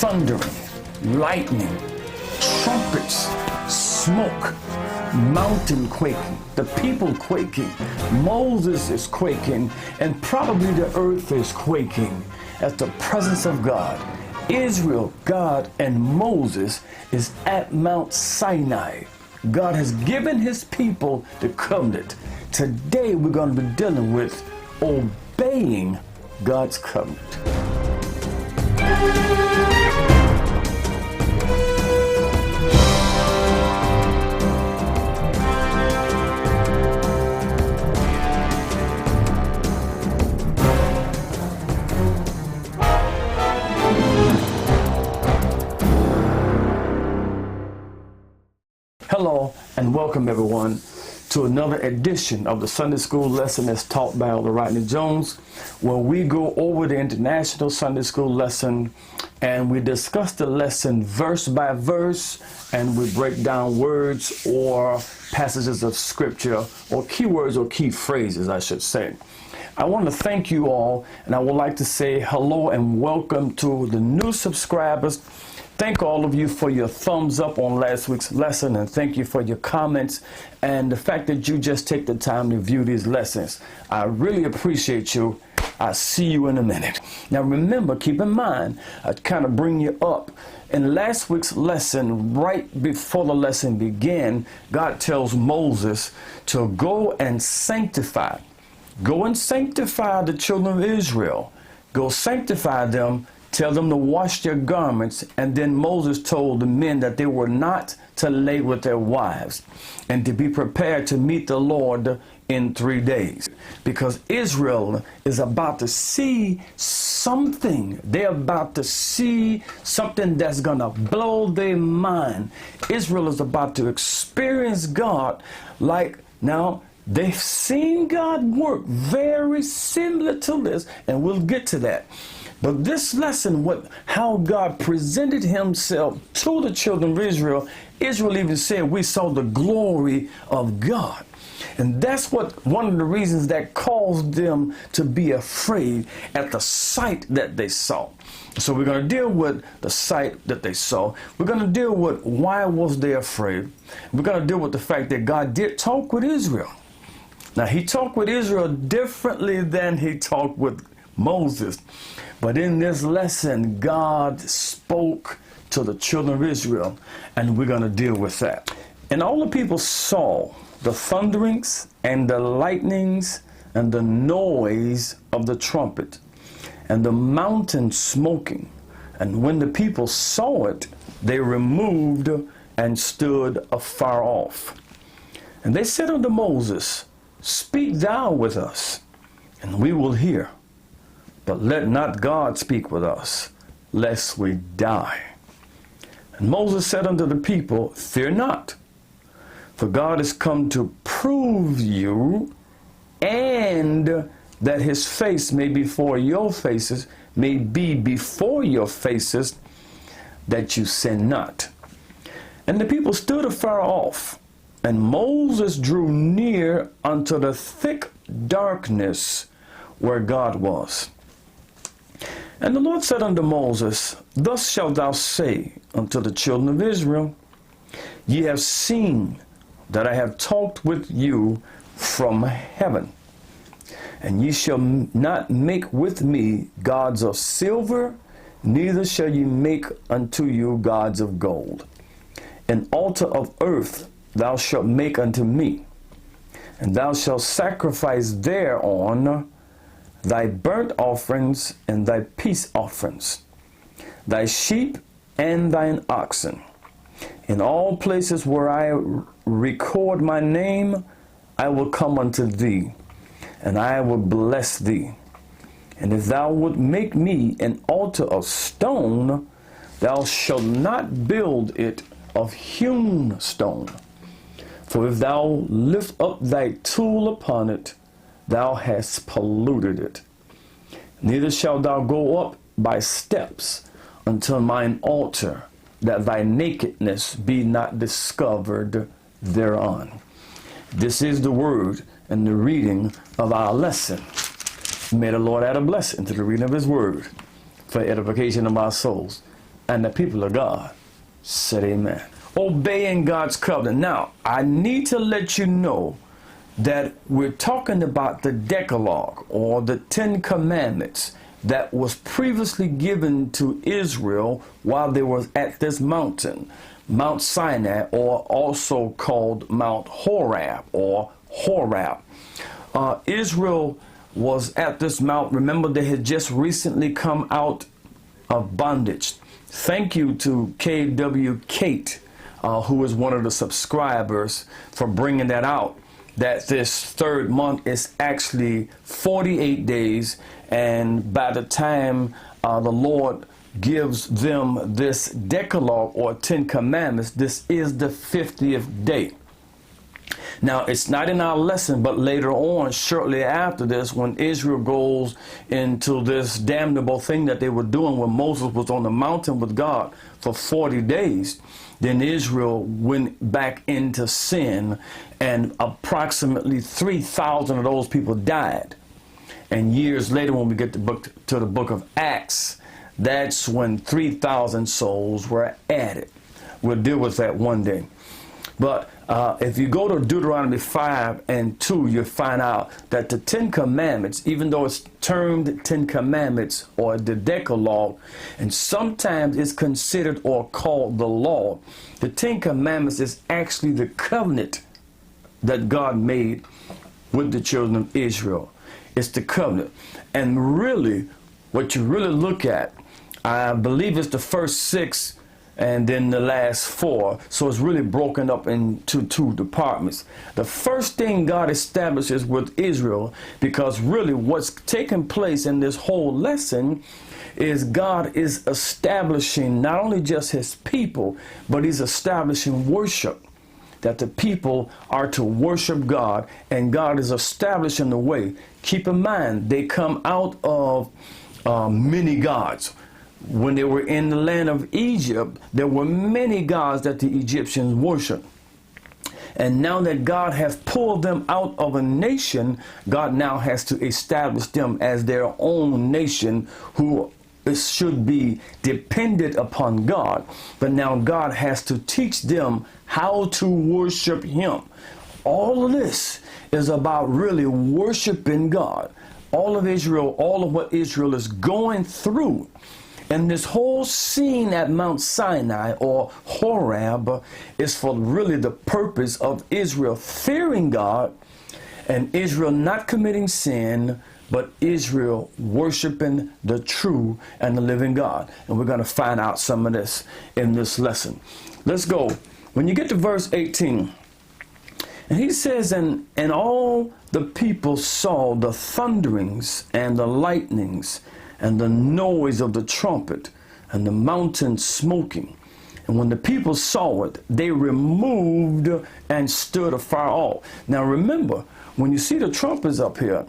thundering, lightning, trumpets, smoke, mountain quaking, the people quaking, Moses is quaking, and probably the earth is quaking at the presence of God. Israel, God, and Moses is at Mount Sinai. God has given his people the covenant. Today we're going to be dealing with obeying God's covenant. Hello and welcome everyone to another edition of the Sunday School lesson as taught by Elder Rodney Jones, where we go over the International Sunday School lesson and we discuss the lesson verse by verse, and we break down words or passages of scripture or key words or key phrases, I should say. I want to thank you all, and I would like to say hello and welcome to the new subscribers. Thank all of you for your thumbs up on last week's lesson, and thank you for your comments and the fact that you just take the time to view these lessons. I really appreciate you. I'll see you in a minute. Now remember, keep in mind, I kind of bring you up. In last week's lesson, right before the lesson began, God tells Moses to go and sanctify. Go and sanctify the children of Israel. Go sanctify them. Tell them to wash their garments. And then Moses told the men that they were not to lay with their wives and to be prepared to meet the Lord in 3 days. Because Israel is about to see something. They're about to see something that's going to blow their mind. Israel is about to experience God like now. They've seen God work very similar to this, and we'll get to that. But this lesson, how God presented himself to the children of Israel, Israel even said, we saw the glory of God. And that's one of the reasons that caused them to be afraid at the sight that they saw. So we're going to deal with the sight that they saw. We're going to deal with why was they afraid. We're going to deal with the fact that God did talk with Israel. Now, he talked with Israel differently than he talked with Moses. But in this lesson, God spoke to the children of Israel, and we're going to deal with that. And all the people saw the thunderings and the lightnings and the noise of the trumpet and the mountain smoking. And when the people saw it, they removed and stood afar off. And they said unto Moses, Speak thou with us, and we will hear. But let not God speak with us, lest we die. And Moses said unto the people, Fear not, for God is come to prove you, and that his face may be before your faces, that you sin not. And the people stood afar off, and Moses drew near unto the thick darkness where God was. And the Lord said unto Moses, Thus shalt thou say unto the children of Israel, Ye have seen that I have talked with you from heaven. And ye shall not make with me gods of silver, neither shall ye make unto you gods of gold. An altar of earth thou shalt make unto me, and thou shalt sacrifice thereon thy burnt offerings and thy peace offerings, thy sheep and thine oxen. In all places where I record my name, I will come unto thee, and I will bless thee. And if thou wilt make me an altar of stone, thou shalt not build it of hewn stone. For if thou lift up thy tool upon it, thou hast polluted it. Neither shalt thou go up by steps unto mine altar, that thy nakedness be not discovered thereon. This is the word and the reading of our lesson. May the Lord add a blessing to the reading of his word for edification of our souls. And the people of God said amen. Obeying God's covenant. Now, I need to let you know that we're talking about the Decalogue, or the 10 Commandments, that was previously given to Israel while they were at this mountain, Mount Sinai, or also called Mount Horeb, or Horeb. Israel was at this mount. Remember, they had just recently come out of bondage. Thank you to KW Kate, who is one of the subscribers, for bringing that out, that this third month is actually 48 days, and by the time the Lord gives them this Decalogue, or 10 Commandments, this is the 50th day. Now, it's not in our lesson, but later on, shortly after this, when Israel goes into this damnable thing that they were doing when Moses was on the mountain with God for 40 days, then Israel went back into sin, and approximately 3,000 of those people died. And years later, when we get to the book of Acts, that's when 3,000 souls were added. We'll deal with that one day. But if you go to Deuteronomy 5 and 2, you'll find out that the 10 Commandments, even though it's termed 10 Commandments or the Decalogue, and sometimes it's considered or called the law, the 10 Commandments is actually the covenant that God made with the children of Israel. It's the covenant. And really, what you really look at, I believe it's the first 6 and then the last 4. So it's really broken up into 2 departments. The first thing God establishes with Israel, because really what's taking place in this whole lesson is God is establishing not only just his people, but he's establishing worship. That the people are to worship God, and God is establishing the way. Keep in mind, they come out of many gods. When they were in the land of Egypt, there were many gods that the Egyptians worshiped. And now that God has pulled them out of a nation, God now has to establish them as their own nation, who should be dependent upon God. But now God has to teach them how to worship him. All of this is about really worshiping God. All of Israel, all of what Israel is going through, and this whole scene at Mount Sinai, or Horeb, is for really the purpose of Israel fearing God, and Israel not committing sin, but Israel worshiping the true and the living God. And we're going to find out some of this in this lesson. Let's go. When you get to verse 18, and he says, and all the people saw the thunderings and the lightnings and the noise of the trumpet and the mountain smoking. And when the people saw it, they removed and stood afar off. Now remember, when you see the trumpets up here,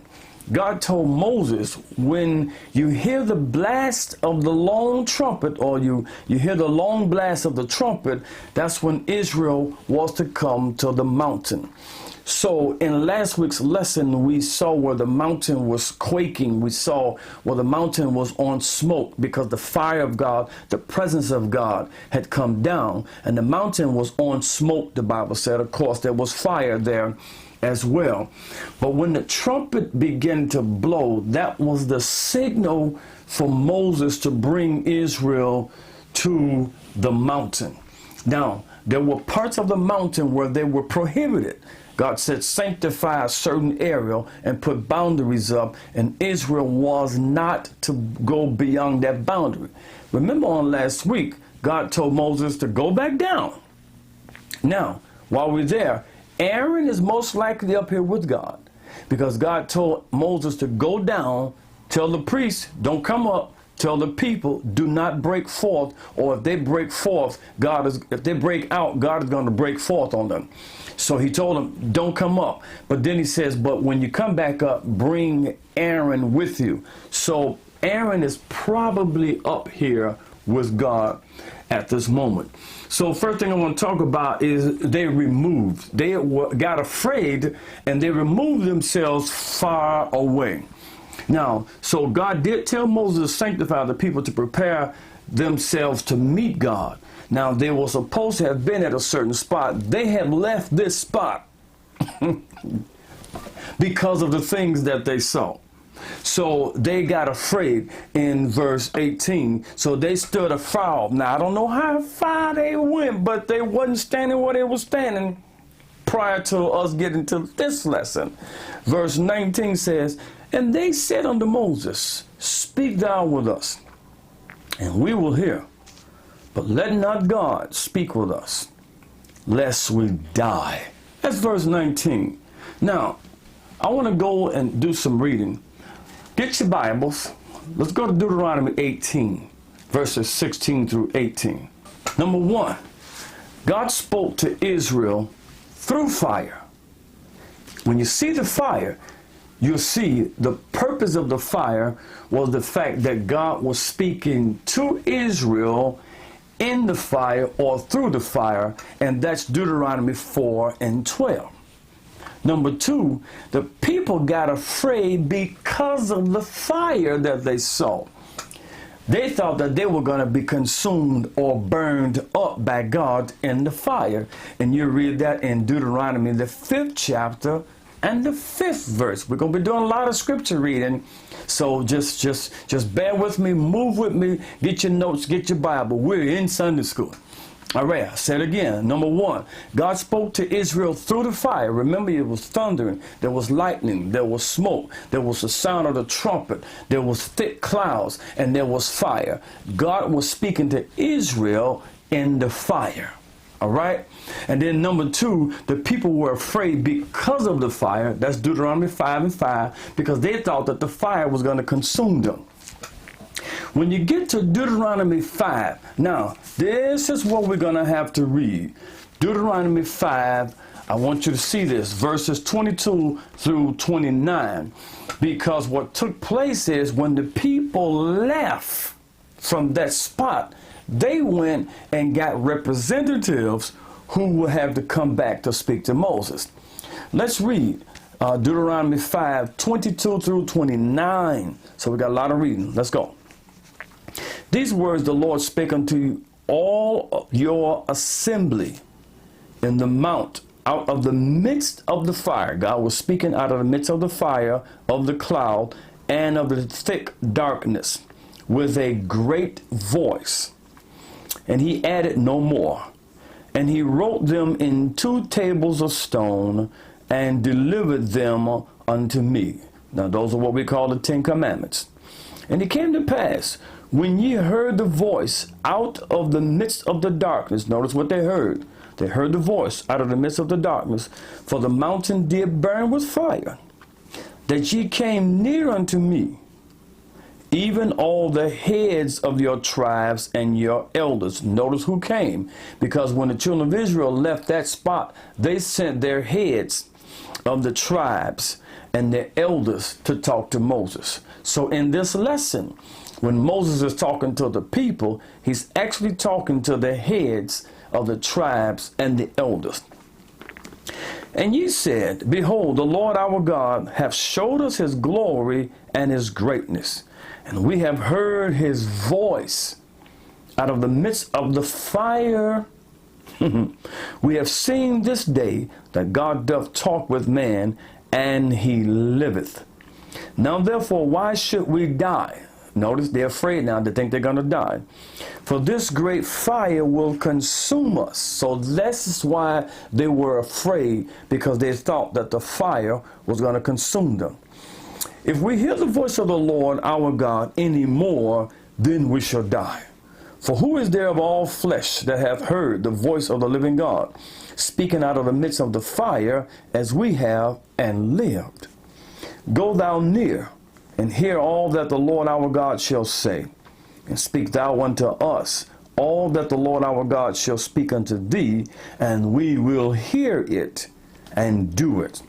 God told Moses, when you hear the blast of the long trumpet, or you hear the long blast of the trumpet, that's when Israel was to come to the mountain. So in last week's lesson, we saw where the mountain was quaking. We saw where the mountain was on smoke, because the fire of God, the presence of God had come down, and the mountain was on smoke, the Bible said. Of course, there was fire there as well. But when the trumpet began to blow, that was the signal for Moses to bring Israel to the mountain. Now, there were parts of the mountain where they were prohibited. God said, sanctify a certain area and put boundaries up, and Israel was not to go beyond that boundary. Remember on last week, God told Moses to go back down. Now, while we're there, Aaron is most likely up here with God, because God told Moses to go down, tell the priests, don't come up, tell the people, do not break forth, or if they break forth, if they break out, God is going to break forth on them. So he told them, don't come up. But then he says, but when you come back up, bring Aaron with you. So Aaron is probably up here with God at this moment. So first thing I want to talk about is they removed. They got afraid, and they removed themselves far away. Now, so God did tell Moses to sanctify the people, to prepare themselves to meet God. Now, they were supposed to have been at a certain spot. They have left this spot because of the things that they saw. So they got afraid in verse 18. So they stood afar. Now, I don't know how far they went, but they wasn't standing where they were standing prior to us getting to this lesson. Verse 19 says, and they said unto Moses, speak thou with us, and we will hear. But let not God speak with us, lest we die. That's verse 19. Now, I want to go and do some reading. Get your Bibles. Let's go to Deuteronomy 18, verses 16 through 18. Number one, God spoke to Israel through fire. When you see the fire, you'll see the purpose of the fire was the fact that God was speaking to Israel in the fire or through the fire, and that's Deuteronomy 4 and 12. Number two, the people got afraid because of the fire that they saw. They thought that they were going to be consumed or burned up by God in the fire. And you read that in Deuteronomy, the 5th chapter and the 5th verse. We're going to be doing a lot of scripture reading. So just bear with me, move with me, get your notes, get your Bible. We're in Sunday school. All right, I said again. Number one, God spoke to Israel through the fire. Remember, it was thundering, there was lightning, there was smoke, there was the sound of the trumpet, there was thick clouds, and there was fire. God was speaking to Israel in the fire. All right? And then number two, the people were afraid because of the fire. That's Deuteronomy 5 and 5, because they thought that the fire was going to consume them. When you get to Deuteronomy 5, now, this is what we're going to have to read. Deuteronomy 5, I want you to see this, verses 22 through 29, because what took place is when the people left from that spot, they went and got representatives who will have to come back to speak to Moses. Let's read Deuteronomy 5, 22 through 29. So we got a lot of reading. Let's go. These words the Lord spake unto all your assembly in the mount out of the midst of the fire. God was speaking out of the midst of the fire, of the cloud, and of the thick darkness with a great voice. And he added no more. And he wrote them in 2 tables of stone and delivered them unto me. Now those are what we call the 10 Commandments. And it came to pass, when ye heard the voice out of the midst of the darkness, notice what they heard. They heard the voice out of the midst of the darkness, for the mountain did burn with fire, that ye came near unto me, even all the heads of your tribes and your elders. Notice who came, because when the children of Israel left that spot, they sent their heads of the tribes and their elders to talk to Moses. So in this lesson, when Moses is talking to the people, he's actually talking to the heads of the tribes and the elders. And ye said, behold, the Lord our God hath showed us his glory and his greatness, and we have heard his voice out of the midst of the fire. We have seen this day that God doth talk with man, and he liveth. Now therefore, why should we die? Notice they're afraid now. They think they're going to die. For this great fire will consume us. So this is why they were afraid, because they thought that the fire was going to consume them. If we hear the voice of the Lord our God any more, then we shall die. For who is there of all flesh that hath heard the voice of the living God, speaking out of the midst of the fire, as we have, and lived? Go thou near, and hear all that the Lord our God shall say, and speak thou unto us all that the Lord our God shall speak unto thee, and we will hear it and do it.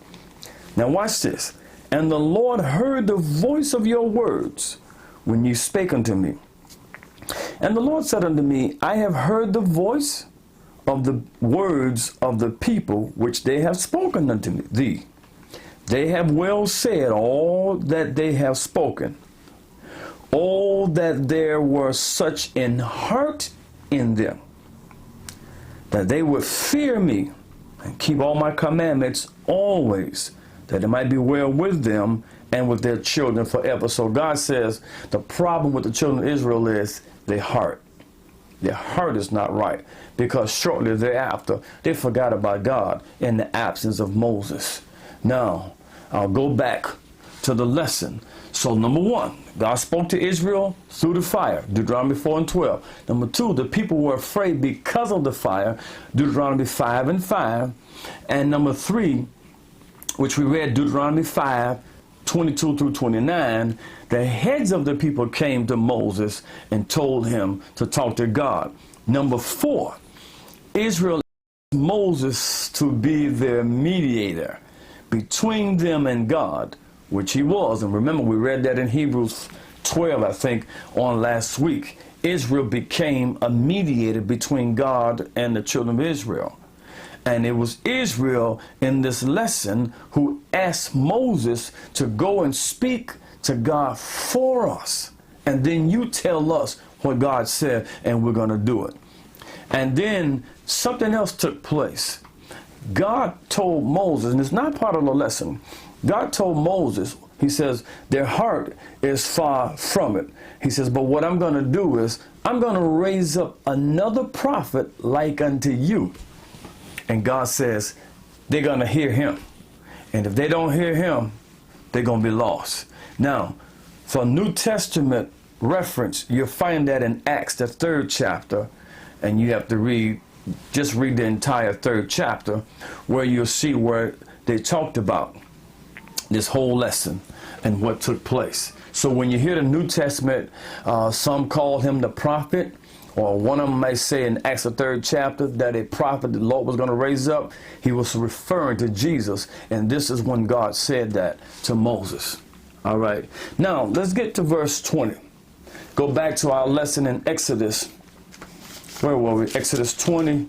Now watch this. And the Lord heard the voice of your words when ye spake unto me. And the Lord said unto me, I have heard the voice of the words of the people which they have spoken unto thee. They have well said all that they have spoken. Oh, that there were such an heart in them, that they would fear me and keep all my commandments always, that it might be well with them and with their children forever. So God says the problem with the children of Israel is their heart. Their heart is not right, because shortly thereafter they forgot about God in the absence of Moses. Now, I'll go back to the lesson. So number one, God spoke to Israel through the fire, Deuteronomy 4 and 12. Number two, the people were afraid because of the fire, Deuteronomy 5 and 5. And number three, which we read, Deuteronomy 5, 22 through 29, the heads of the people came to Moses and told him to talk to God. Number four, Israel asked Moses to be their mediator between them and God, which he was. And remember, we read that in Hebrews 12, I think, on last week. Israel became a mediator between God and the children of Israel. And it was Israel in this lesson who asked Moses to go and speak to God for us. And then you tell us what God said, and we're going to do it. And then something else took place. God told Moses, and it's not part of the lesson, God told Moses, he says, their heart is far from it. He says, but what I'm going to do is I'm going to raise up another prophet like unto you. And God says they're going to hear him. And if they don't hear him, they're going to be lost. Now, for New Testament reference, you'll find that in Acts, the 3rd chapter, and you have to just read the entire 3rd chapter, where you'll see where they talked about this whole lesson and what took place. So when you hear the New Testament, some call him the prophet, or one of them may say in Acts the 3rd chapter that a prophet the Lord was going to raise up. He was referring to Jesus, and this is when God said that to Moses. All right. Now, let's get to verse 20. Go back to our lesson in Exodus. Where were we? Exodus 20,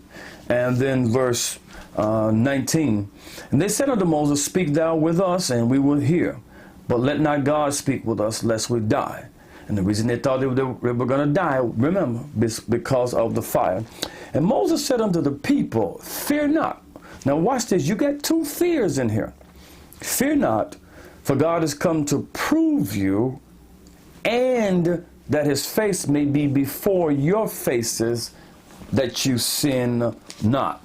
and then verse 19. And they said unto Moses, speak thou with us, and we will hear. But let not God speak with us, lest we die. And the reason they thought they were going to die, remember, because of the fire. And Moses said unto the people, fear not. Now watch this. You got two fears in here. Fear not, for God has come to prove you, and that his face may be before your faces, that you sin not.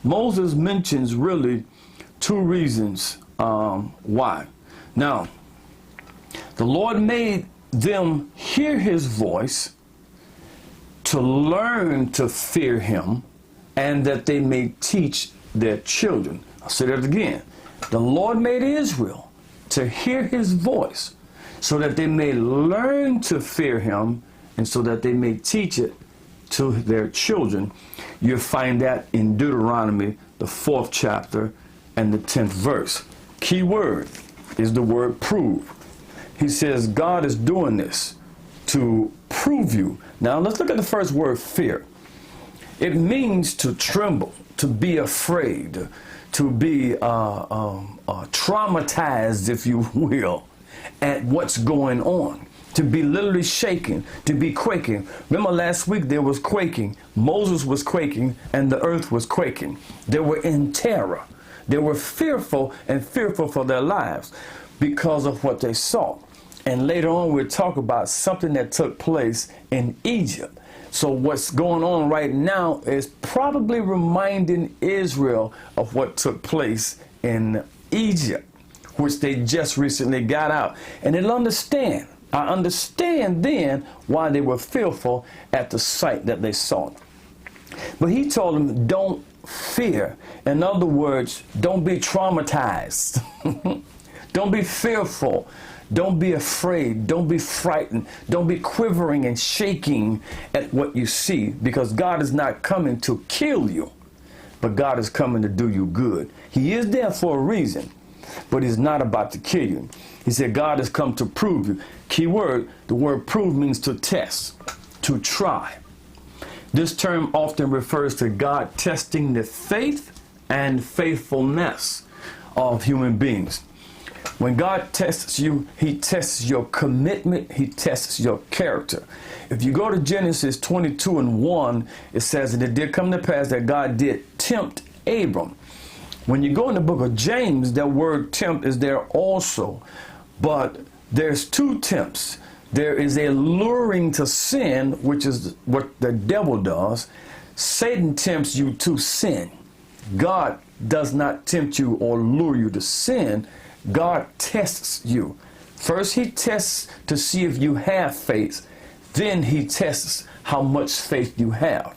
Moses mentions really two reasons why. Now, the Lord made them hear his voice to learn to fear him, and that they may teach their children. I'll say that again. The Lord made Israel to hear his voice so that they may learn to fear him, and so that they may teach it to their children. You'll find that in Deuteronomy, the 4th chapter and the 10th verse. Key word is the word prove. He says God is doing this to prove you. Now let's look at the first word, fear. It means to tremble, to be afraid, to be traumatized, if you will, at what's going on. To be literally shaking, to be quaking. Remember last week there was quaking. Moses was quaking and the earth was quaking. They were in terror. They were fearful, and fearful for their lives because of what they saw. And later on we'll talk about something that took place in Egypt. So what's going on right now is probably reminding Israel of what took place in Egypt, which they just recently got out. And they'll understand. I understand then why they were fearful at the sight that they saw. But he told them, don't fear. In other words, don't be traumatized. Don't be fearful. Don't be afraid. Don't be frightened. Don't be quivering and shaking at what you see, because God is not coming to kill you, but God is coming to do you good. He is there for a reason, but he's not about to kill you. He said God has come to prove you. Key word, the word prove means to test, to try. This term often refers to God testing the faith and faithfulness of human beings. When God tests you, he tests your commitment, he tests your character. If you go to Genesis 22:1, it says, and it did come to pass that God did tempt Abram. When you go in the book of James, that word tempt is there also. But there's two tempts. There is a luring to sin, which is what the devil does. Satan tempts you to sin. God does not tempt you or lure you to sin. God tests you. First, he tests to see if you have faith. Then he tests how much faith you have.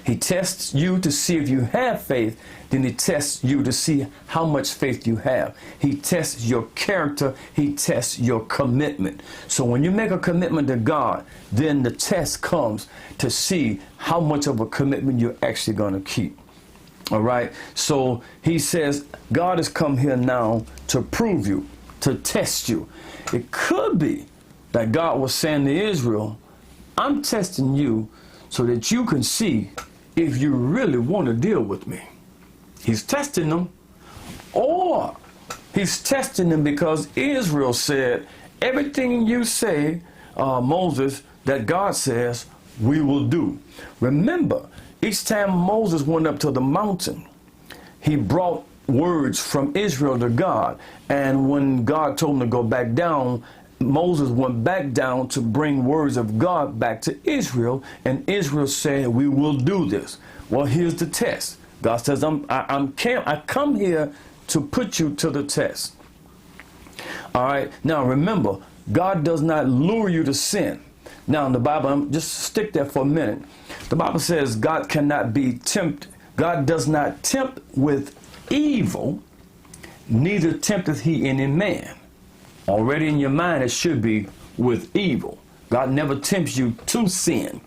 He tests you to see if you have faith. Then he tests you to see how much faith you have. He tests your character. He tests your commitment. So when you make a commitment to God, then the test comes to see how much of a commitment you're actually going to keep. All right. So he says, God has come here now to prove you, to test you. It could be that God was saying to Israel, I'm testing you so that you can see if you really want to deal with me. He's testing them, or he's testing them because Israel said, everything you say, Moses, that God says, we will do. Remember, each time Moses went up to the mountain, he brought words from Israel to God. And when God told him to go back down, Moses went back down to bring words of God back to Israel. And Israel said, we will do this. Well, here's the test. God says, I come here to put you to the test. All right. Now, remember, God does not lure you to sin. Now, in the Bible, just stick there for a minute. The Bible says God cannot be tempted. God does not tempt with evil, neither tempteth he any man. Already in your mind, it should be with evil. God never tempts you to sin,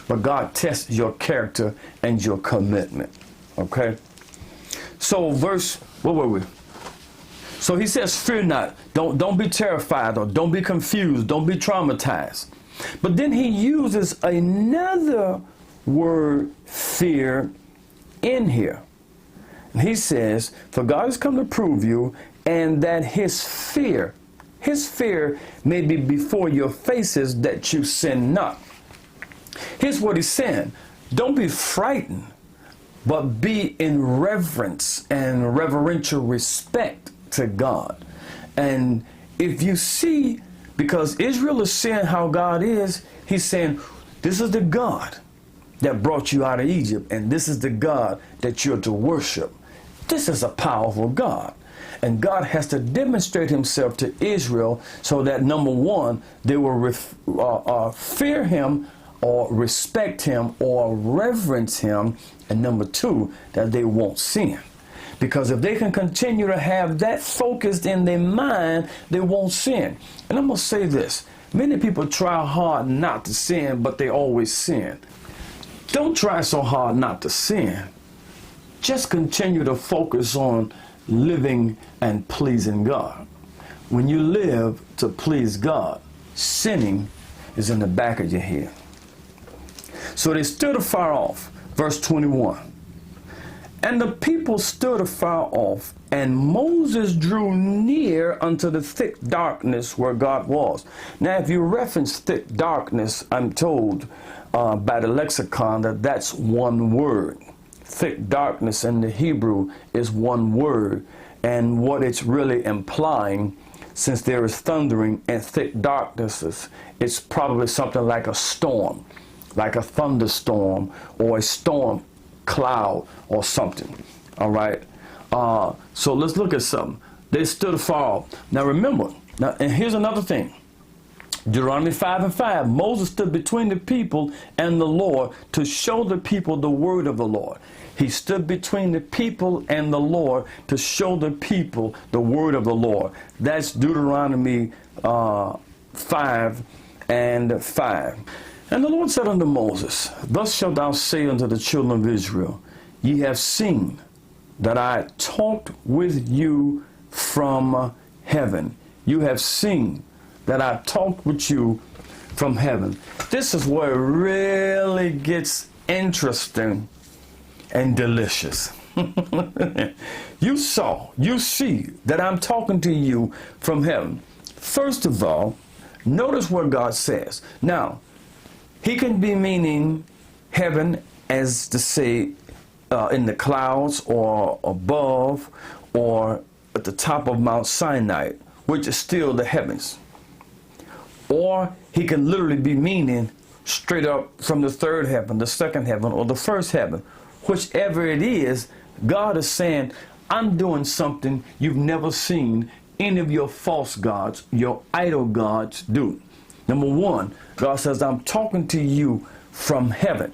but God tests your character and your commitment. Okay? So what were we? So he says, fear not. Don't be terrified, or don't be confused. Don't be traumatized. But then he uses another word, fear, in here. And he says, for God has come to prove you, and that his fear may be before your faces, that you sin not. Here's what he's saying. Don't be frightened, but be in reverence and reverential respect to God. And if you see, because Israel is seeing how God is, he's saying, this is the God that brought you out of Egypt, and this is the God that you're to worship. This is a powerful God. And God has to demonstrate himself to Israel so that, number one, they will fear him or respect him or reverence him. And number two, that they won't sin. Because if they can continue to have that focused in their mind, they won't sin. And I'm going to say this. Many people try hard not to sin, but they always sin. Don't try so hard not to sin. Just continue to focus on living and pleasing God. When you live to please God, sinning is in the back of your head. So they stood afar off. Verse 21. And the people stood afar off, and Moses drew near unto the thick darkness where God was. Now, if you reference thick darkness, I'm told by the lexicon that that's one word. Thick darkness in the Hebrew is one word. And what it's really implying, since there is thundering and thick darknesses, it's probably something like a storm, like a thunderstorm or a storm cloud or something. All right. So let's look at something. They stood afar off. Now remember, and here's another thing. Deuteronomy 5:5, Moses stood between the people and the Lord to show the people the word of the Lord. He stood between the people and the Lord to show the people the word of the Lord. That's Deuteronomy 5:5. And the Lord said unto Moses, thus shalt thou say unto the children of Israel, ye have seen that I talked with you from heaven. You have seen that I talked with you from heaven. This is where it really gets interesting and delicious. You see that I'm talking to you from heaven. First of all, notice what God says. Now, he can be meaning heaven as to say in the clouds or above or at the top of Mount Sinai, which is still the heavens. Or he can literally be meaning straight up from the third heaven, the second heaven, or the first heaven. Whichever it is, God is saying, I'm doing something you've never seen any of your false gods, your idol gods do. Number one, God says, I'm talking to you from heaven.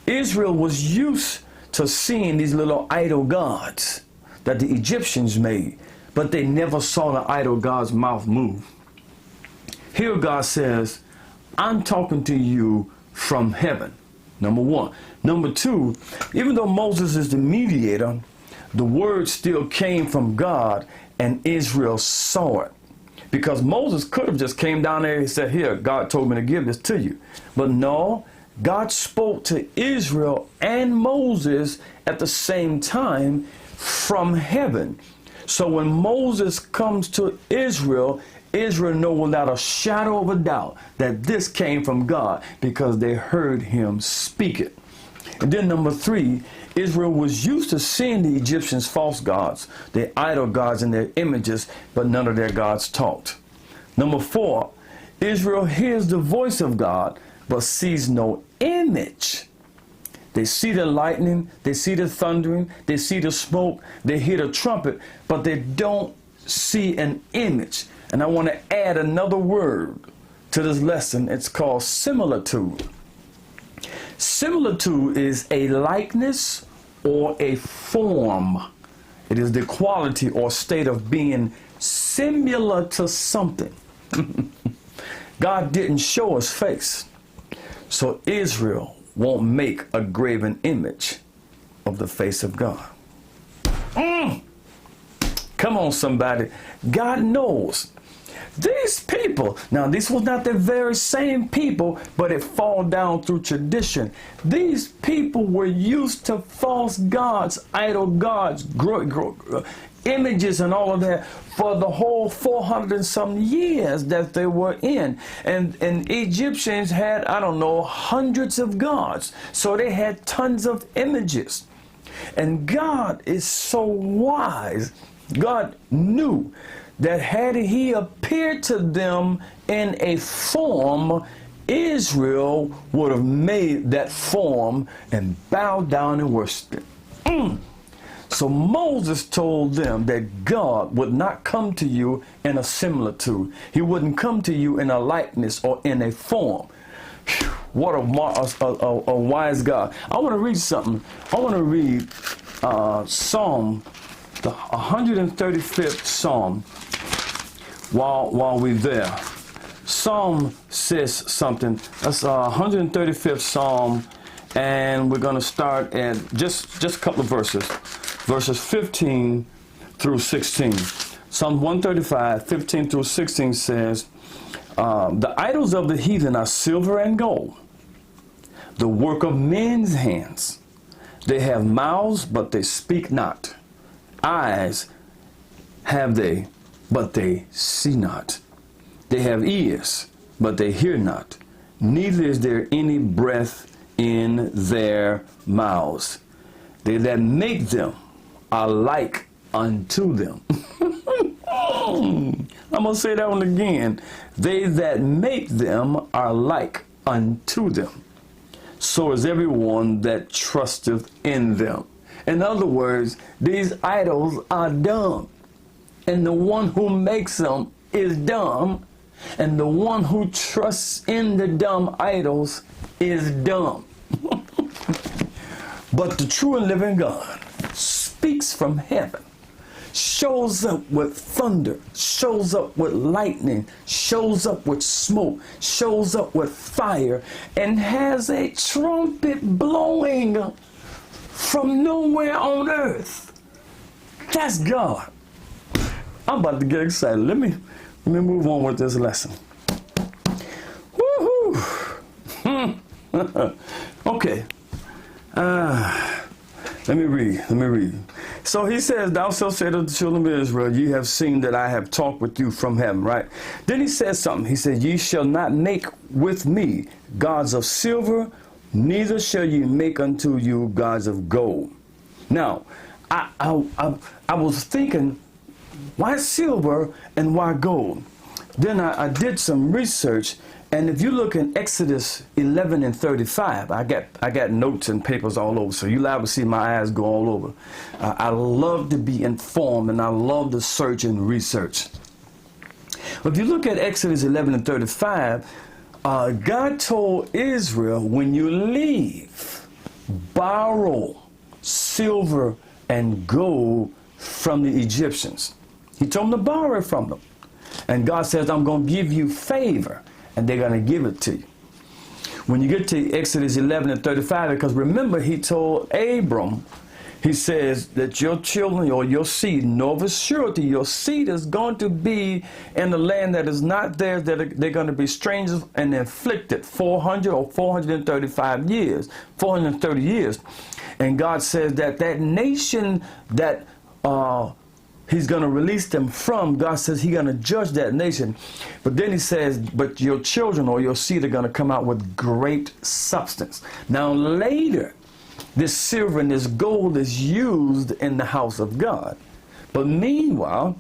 Israel was used to seeing these little idol gods that the Egyptians made, but they never saw the idol god's mouth move. Here God says, I'm talking to you from heaven. Number one. Number two, even though Moses is the mediator, the word still came from God and Israel saw it. Because Moses could have just came down there and said, here, God told me to give this to you. But no, God spoke to Israel and Moses at the same time from heaven. So when Moses comes to Israel, Israel knows without a shadow of a doubt that this came from God because they heard him speak it. And then number three, Israel was used to seeing the Egyptians' false gods, their idol gods and their images, but none of their gods talked. Number four, Israel hears the voice of God, but sees no image. They see the lightning, they see the thundering, they see the smoke, they hear the trumpet, but they don't see an image. And I want to add another word to this lesson. It's called similitude. Similitude is a likeness or a form. It is the quality or state of being similar to something. God didn't show his face, so Israel won't make a graven image of the face of God. Come on, somebody. God knows. These people, now this was not the very same people, but it fall down through tradition. These people were used to false gods, idol gods, images and all of that for the whole 400 and some years that they were in. And Egyptians had, I don't know, hundreds of gods. So they had tons of images. And God is so wise. God knew that had he appeared to them in a form, Israel would have made that form and bowed down and worshiped it. So Moses told them that God would not come to you in a similitude. He wouldn't come to you in a likeness or in a form. What a wise God. I want to read something. I want to read Psalm, the 135th Psalm. While we're there, Psalm says something. That's 135th Psalm, and we're going to start at just a couple of verses 15 through 16. Psalm 135, 15 through 16 says, the idols of the heathen are silver and gold, the work of men's hands. They have mouths, but they speak not. Eyes have they, but they see not. They have ears, but they hear not. Neither is there any breath in their mouths. They that make them are like unto them. I'm going to say that one again. They that make them are like unto them. So is everyone that trusteth in them. In other words, these idols are dumb. And the one who makes them is dumb. And the one who trusts in the dumb idols is dumb. But the true and living God speaks from heaven, shows up with thunder, shows up with lightning, shows up with smoke, shows up with fire, and has a trumpet blowing from nowhere on earth. That's God. I'm about to get excited. Let me move on with this lesson. Woohoo! Okay. Let me read. So he says, thou shalt say to the children of Israel, ye have seen that I have talked with you from heaven, right? Then he says something. He said, ye shall not make with me gods of silver, neither shall ye make unto you gods of gold. Now, I was thinking, why silver and why gold? Then I did some research, and if you look in Exodus 11 and 35, I got notes and papers all over, so you'll liable to see my eyes go all over. I love to be informed, and I love to search and research. If you look at Exodus 11 and 35, God told Israel, when you leave, borrow silver and gold from the Egyptians. He told them to borrow it from them. And God says, I'm going to give you favor, and they're going to give it to you. When you get to Exodus 11 and 35, because remember, he told Abram, he says that your children or your seed, know of a surety, your seed is going to be in the land that is not theirs, that they're going to be strangers and afflicted 400 or 435 years, 430 years. And God says that that nation that he's going to release them from, God says he's going to judge that nation. But then he says, but your children or your seed are going to come out with great substance. Now later, this silver and this gold is used in the house of God. But meanwhile,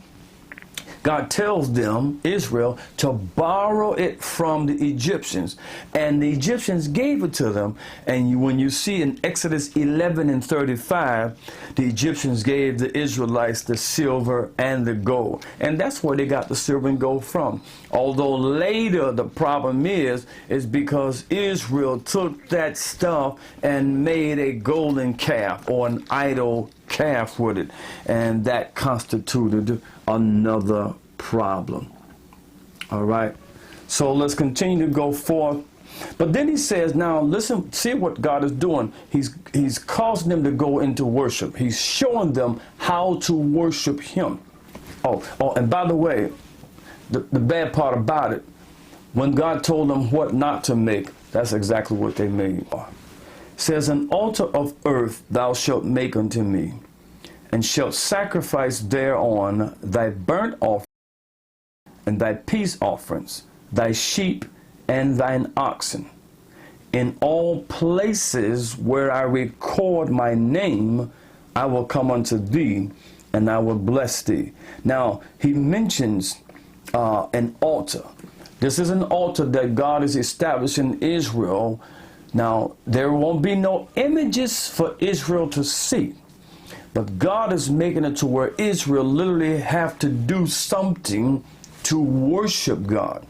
God tells them, Israel, to borrow it from the Egyptians. And the Egyptians gave it to them. And when you see in Exodus 11 and 35, the Egyptians gave the Israelites the silver and the gold. And that's where they got the silver and gold from. Although later the problem is because Israel took that stuff and made a golden calf or an idol calf with it, and that constituted another problem. All right, so let's continue to go forth. But then he says, now listen, see what God is doing. He's causing them to go into worship. He's showing them how to worship him. Oh, and by the way, the bad part about it, when God told them what not to make, that's exactly what they made. Says, an altar of earth thou shalt make unto me, and shalt sacrifice thereon thy burnt offering and thy peace offerings, thy sheep and thine oxen. In all places where I record my name, I will come unto thee, and I will bless thee. Now, he mentions an altar. This is an altar that God is establishing in Israel. Now, there won't be no images for Israel to see, but God is making it to where Israel literally have to do something to worship God.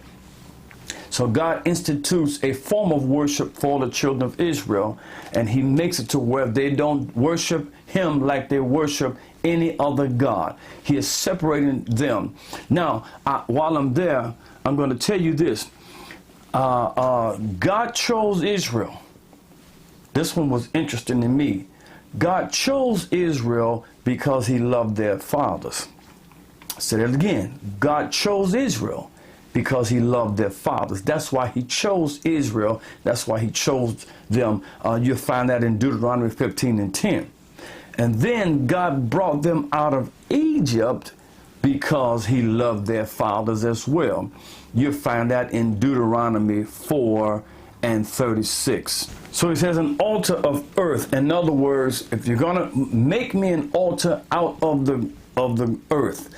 So God institutes a form of worship for the children of Israel, and he makes it to where they don't worship him like they worship any other God. He is separating them. Now, while I'm there, I'm going to tell you this. God chose Israel. This one was interesting to me. God chose Israel because he loved their fathers. I said it again. God chose Israel because he loved their fathers. That's why he chose Israel. That's why he chose them. You'll find that in Deuteronomy 15 and 10. And then God brought them out of Egypt because he loved their fathers as well. You'll find that in Deuteronomy 4 and 36. So he says an altar of earth. In other words, if you're going to make me an altar out of the earth,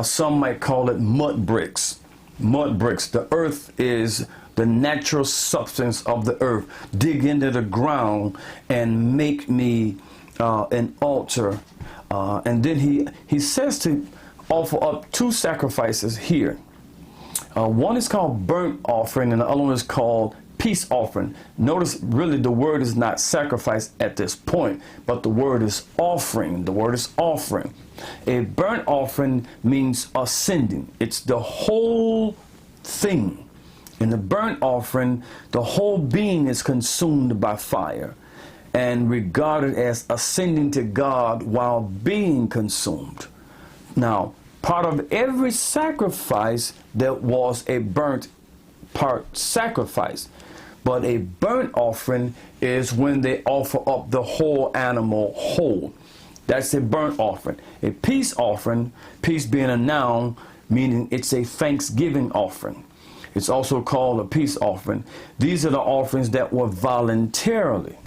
some might call it mud bricks. Mud bricks. The earth is the natural substance of the earth. Dig into the ground and make me an altar. And then he says to offer up two sacrifices here. One is called burnt offering, and the other one is called peace offering. Notice really the word is not sacrifice at this point, but the word is offering. The word is offering. A burnt offering means ascending. It's the whole thing. In the burnt offering, the whole being is consumed by fire and regarded as ascending to God while being consumed. Now, part of every sacrifice, there was a burnt part sacrifice. But a burnt offering is when they offer up the whole animal whole. That's a burnt offering. A peace offering, peace being a noun, meaning it's a thanksgiving offering. It's also called a peace offering. These are the offerings that were voluntarily.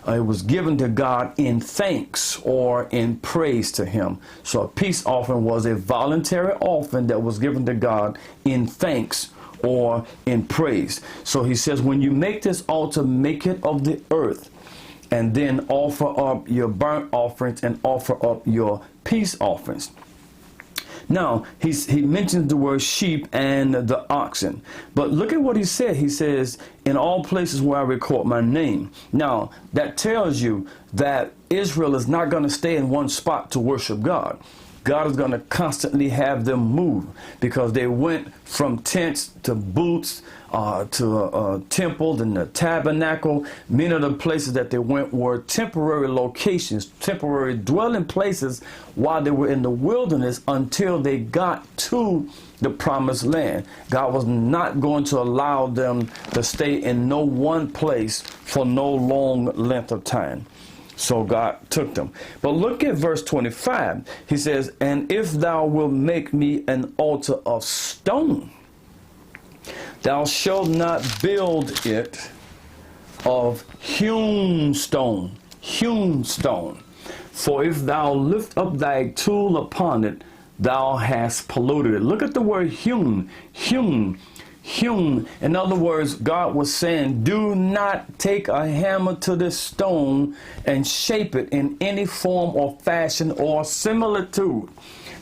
It was given to God in thanks or in praise to him. So a peace offering was a voluntary offering that was given to God in thanks or in praise. So he says, when you make this altar, make it of the earth, and then offer up your burnt offerings and offer up your peace offerings. Now, he mentions the word sheep and the oxen. But look at what he said. He says, in all places where I record my name. Now, that tells you that Israel is not going to stay in one spot to worship God. God is going to constantly have them move, because they went from tents to booths to temples and the tabernacle. Many of the places that they went were temporary locations, temporary dwelling places while they were in the wilderness until they got to the promised land. God was not going to allow them to stay in no one place for no long length of time. So God took them. But look at verse 25. He says, and if thou wilt make me an altar of stone, thou shalt not build it of hewn stone. Hewn stone. For if thou lift up thy tool upon it, thou hast polluted it. Look at the word hewn. Hewn. Hewn. In other words, God was saying, do not take a hammer to this stone and shape it in any form or fashion or similitude,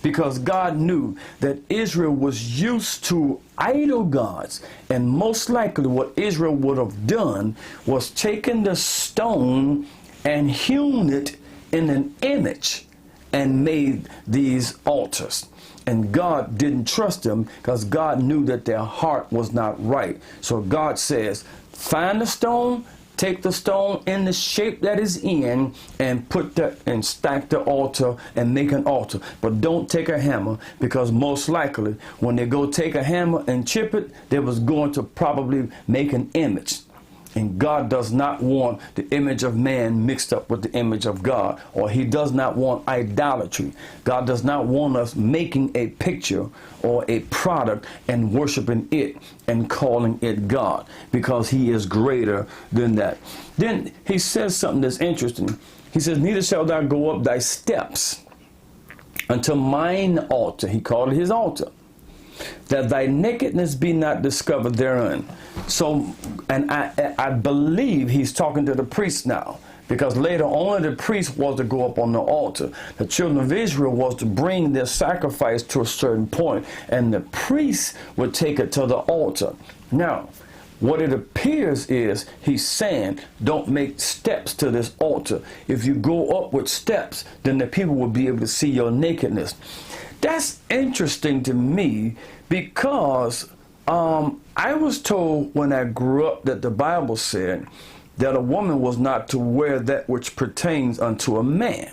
because God knew that Israel was used to idol gods, and most likely what Israel would have done was taken the stone and hewn it in an image and made these altars. And God didn't trust them, because God knew that their heart was not right. So God says, find the stone, take the stone in the shape that is in, and put that and stack the altar and make an altar. But don't take a hammer, because most likely when they go take a hammer and chip it, they was going to probably make an image. And God does not want the image of man mixed up with the image of God, or he does not want idolatry. God does not want us making a picture or a product and worshiping it and calling it God, because he is greater than that. Then he says something that's interesting. He says, neither shalt thou go up thy steps unto mine altar. He called it his altar, that thy nakedness be not discovered therein. So, and I believe he's talking to the priests now, because later on the priest was to go up on the altar. The children of Israel was to bring their sacrifice to a certain point, and the priest would take it to the altar. Now, what it appears is he's saying, don't make steps to this altar. If you go up with steps, then the people will be able to see your nakedness. That's interesting to me, because I was told when I grew up that the Bible said that a woman was not to wear that which pertains unto a man.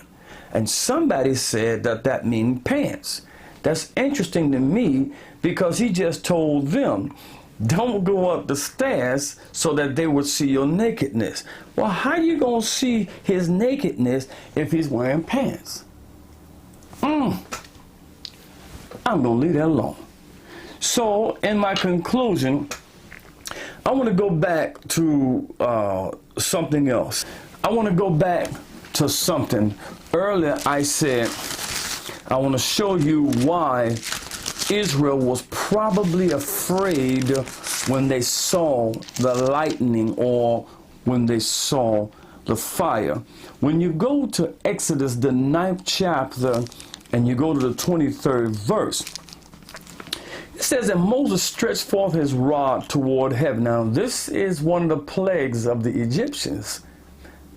And somebody said that that means pants. That's interesting to me, because he just told them, don't go up the stairs so that they would see your nakedness. Well, how you going to see his nakedness if he's wearing pants? I'm going to leave that alone. So, in my conclusion, I want to go back to something else. I want to go back to something. Earlier I said, I want to show you why Israel was probably afraid when they saw the lightning or when they saw the fire. When you go to Exodus, the 9th chapter, and you go to the 23rd verse, it says that Moses stretched forth his rod toward heaven. Now, this is one of the plagues of the Egyptians.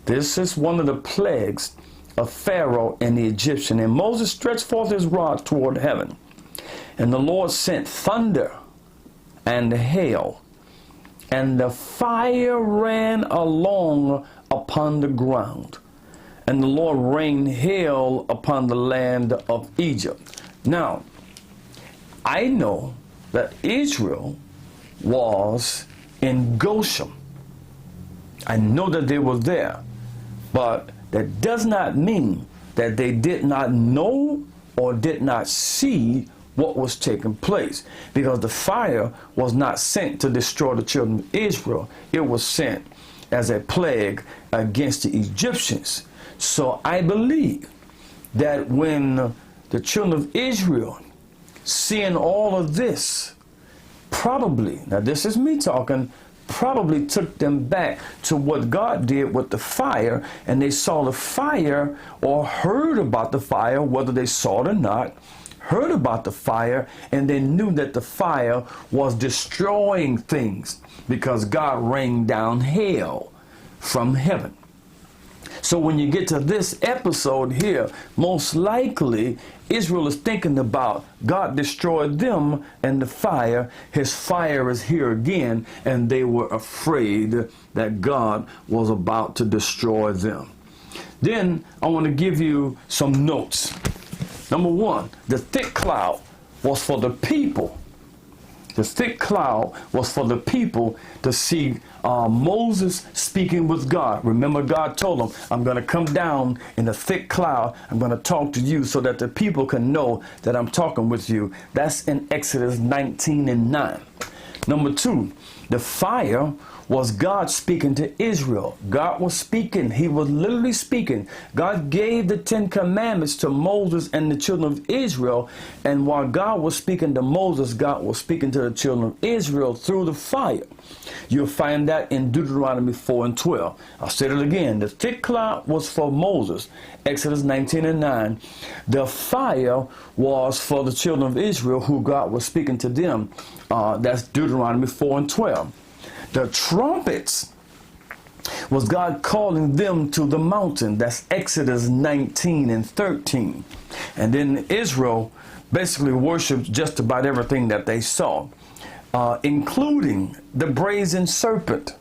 This is one of the plagues of Pharaoh and the Egyptian. And Moses stretched forth his rod toward heaven. And the Lord sent thunder and hail, and the fire ran along upon the ground. And the Lord rained hail upon the land of Egypt. Now, I know that Israel was in Goshen. I know that they were there, but that does not mean that they did not know or did not see what was taking place, because the fire was not sent to destroy the children of Israel. It was sent as a plague against the Egyptians. So I believe that when the children of Israel, seeing all of this, probably, now this is me talking, probably took them back to what God did with the fire, and they saw the fire or heard about the fire, whether they saw it or not, heard about the fire, and they knew that the fire was destroying things because God rained down hell from heaven. So when you get to this episode here, most likely Israel is thinking about God destroyed them and the fire. His fire is here again, and they were afraid that God was about to destroy them. Then I want to give you some notes. Number one, the thick cloud was for the people. The thick cloud was for the people to see Moses speaking with God. Remember, God told him, I'm going to come down in a thick cloud. I'm going to talk to you so that the people can know that I'm talking with you. That's in Exodus 19:9. Number two, the fire was God speaking to Israel. God was speaking. He was literally speaking. God gave the 10 commandments to Moses and the children of Israel. And while God was speaking to Moses, God was speaking to the children of Israel through the fire. You'll find that in Deuteronomy 4:12. I'll say it again. The thick cloud was for Moses, Exodus 19:9. The fire was for the children of Israel, who God was speaking to them. That's Deuteronomy 4:12. The trumpets was God calling them to the mountain. That's Exodus 19:13. And then Israel basically worshiped just about everything that they saw, including the brazen serpent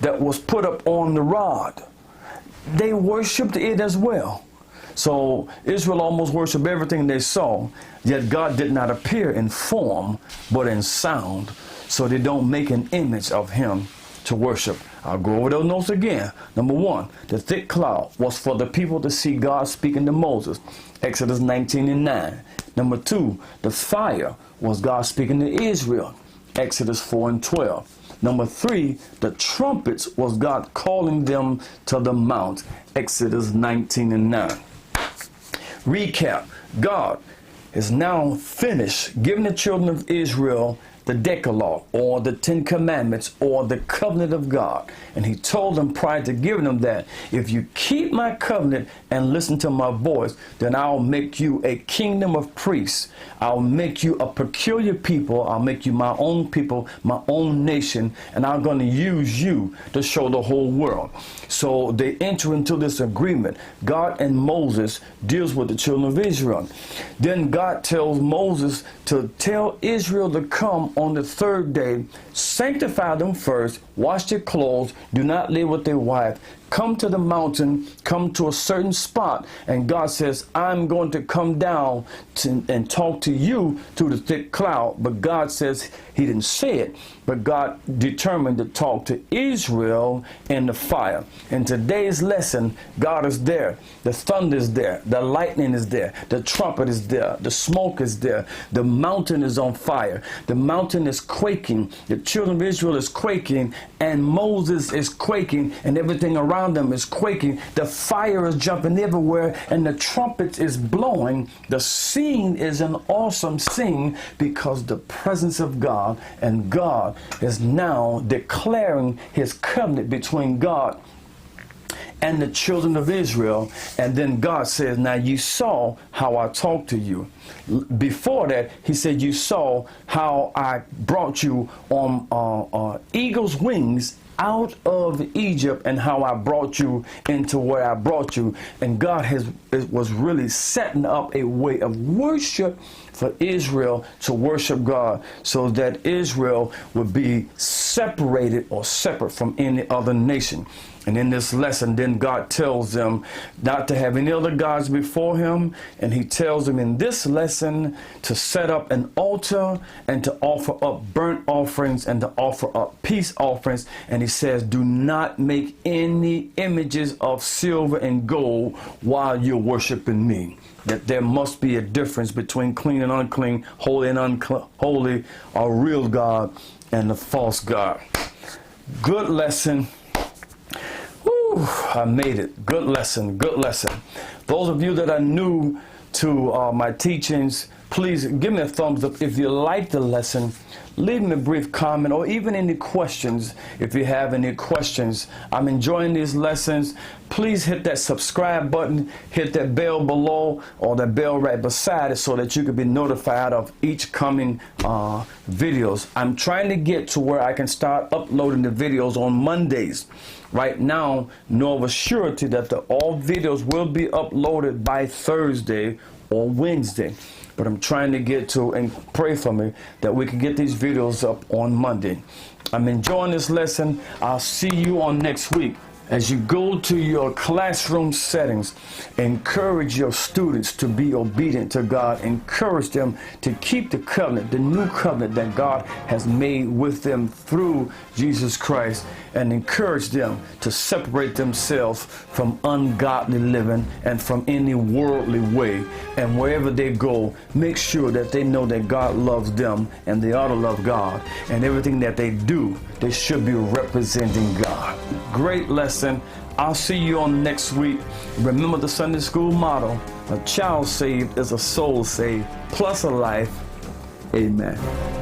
that was put up on the rod. They worshiped it as well. So Israel almost worshiped everything they saw, yet God did not appear in form, but in sound. So they don't make an image of him to worship. I'll go over those notes again. Number one, the thick cloud was for the people to see God speaking to Moses, Exodus 19:9. Number two, the fire was God speaking to Israel, Exodus 4:12. Number three, the trumpets was God calling them to the mount, Exodus 19:9. Recap, God is now finished giving the children of Israel the Decalogue, or the 10 Commandments, or the covenant of God. And he told them prior to giving them that, if you keep my covenant and listen to my voice, then I'll make you a kingdom of priests. I'll make you a peculiar people. I'll make you my own people, my own nation, and I'm going to use you to show the whole world. So they enter into this agreement. God and Moses deals with the children of Israel. Then God tells Moses to tell Israel to come on the third day, sanctify them first, wash their clothes, do not live with their wife, come to the mountain, come to a certain spot, and God says, I'm going to come down and talk to you through the thick cloud. But God says he didn't say it, but God determined to talk to Israel in the fire. In today's lesson, God is there. The thunder is there. The lightning is there. The trumpet is there. The smoke is there. The mountain is on fire. The mountain is quaking. The children of Israel is quaking, and Moses is quaking, and everything around them is quaking. The fire is jumping everywhere, and the trumpet is blowing. The scene is an awesome scene because the presence of God, and God is now declaring his covenant between God and the children of Israel. And then God says, now you saw how I talked to you. Before that, he said, you saw how I brought you on eagle's wings out of Egypt, and how I brought you into where I brought you. And God was really setting up a way of worship for Israel to worship God, so that Israel would be separated or separate from any other nation. And in this lesson, then God tells them not to have any other gods before him. And he tells them in this lesson to set up an altar and to offer up burnt offerings and to offer up peace offerings. And he says, do not make any images of silver and gold while you're worshiping me. That there must be a difference between clean and unclean, holy and unholy, a real God and the false God. Good lesson. Whew, I made it. Good lesson. Good lesson. Those of you that are new to my teachings, please give me a thumbs up. If you like the lesson, leave me a brief comment or even any questions. If you have any questions, I'm enjoying these lessons. Please hit that subscribe button, hit that bell below or that bell right beside it so that you can be notified of each coming videos. I'm trying to get to where I can start uploading the videos on Mondays. Right now, know of a surety that all videos will be uploaded by Thursday or Wednesday. But I'm trying to get to, and pray for me, that we can get these videos up on Monday. I'm enjoying this lesson. I'll see you on next week. As you go to your classroom settings, encourage your students to be obedient to God. Encourage them to keep the covenant, the new covenant that God has made with them through Jesus Christ. And encourage them to separate themselves from ungodly living and from any worldly way. And wherever they go, make sure that they know that God loves them and they ought to love God. And everything that they do, they should be representing God. Great lesson. I'll see you on next week. Remember the Sunday school motto: a child saved is a soul saved plus a life. Amen.